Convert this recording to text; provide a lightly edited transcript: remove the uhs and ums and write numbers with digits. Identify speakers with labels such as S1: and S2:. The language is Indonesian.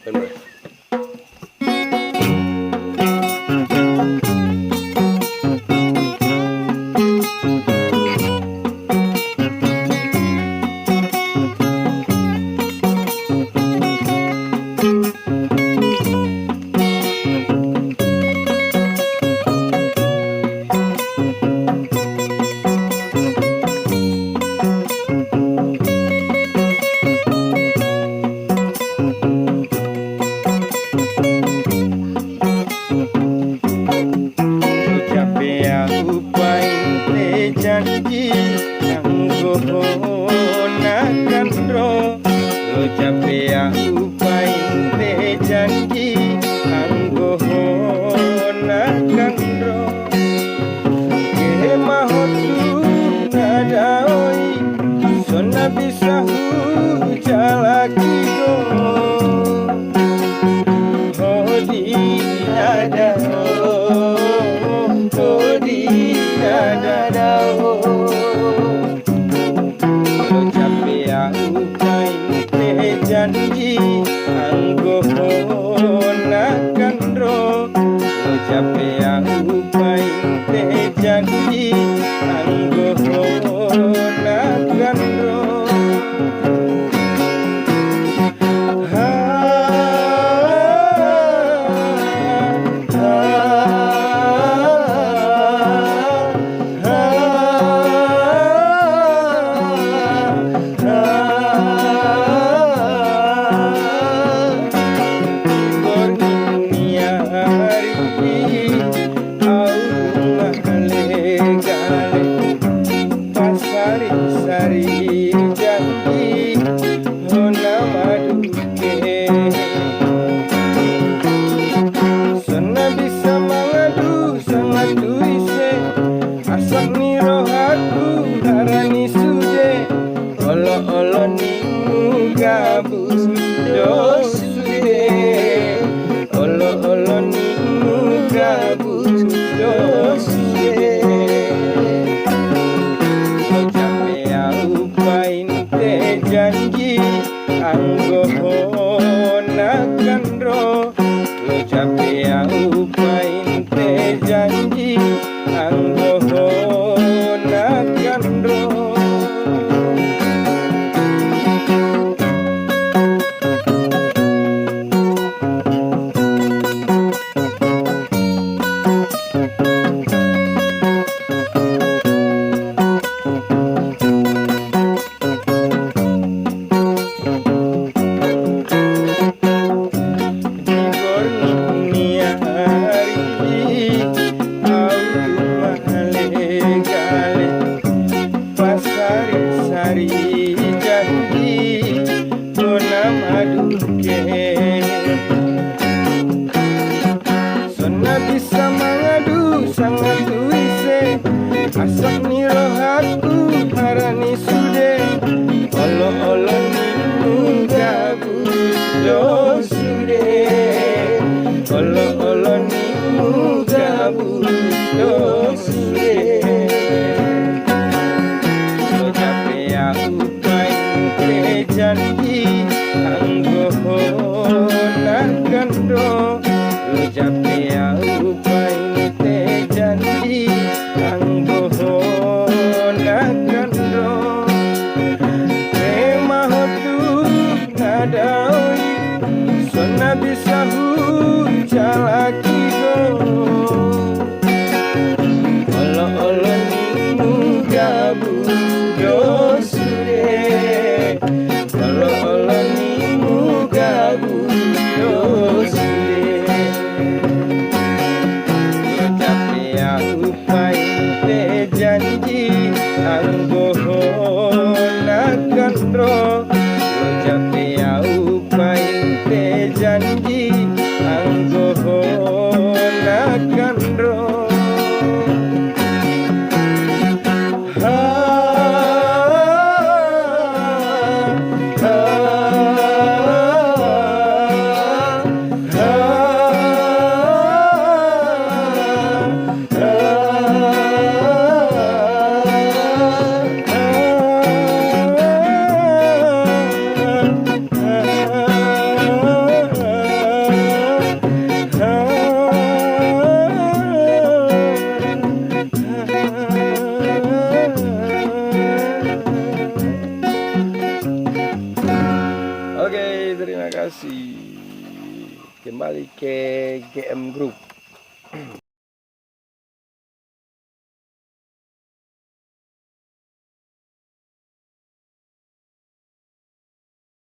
S1: Bener.
S2: Janji kanggo ponakan ro lo capek upain te janji kanggo ponakan ro ke mahotu nadaoi sona bisa jalaki go hodi nada hodi nada janji anggo ponakan ro lo capek upain te janji anggo ponakan ro olo nimu gabus dosude olo nimu gabus dosude lo capek upain te janji anggo ponakan ro lo capek upain te janji anggo ponakan ro sona bisa mengadu sangat tuise asak ni rohatku harani sude olo nimu gabus do sude olo nimu gabus do sude lo capek upain te janji anggo ponakan ro lo capek upain te janji anggo ponakan ro mahotu nadaoi sona bisa jalaki go olo nimu gabus dosude olo nimu gabus dosude lo capek upain te janji anggo ponakan ro lo capek upain te janji anggo ponakan ro terima kasih. Kembali ke GM Group.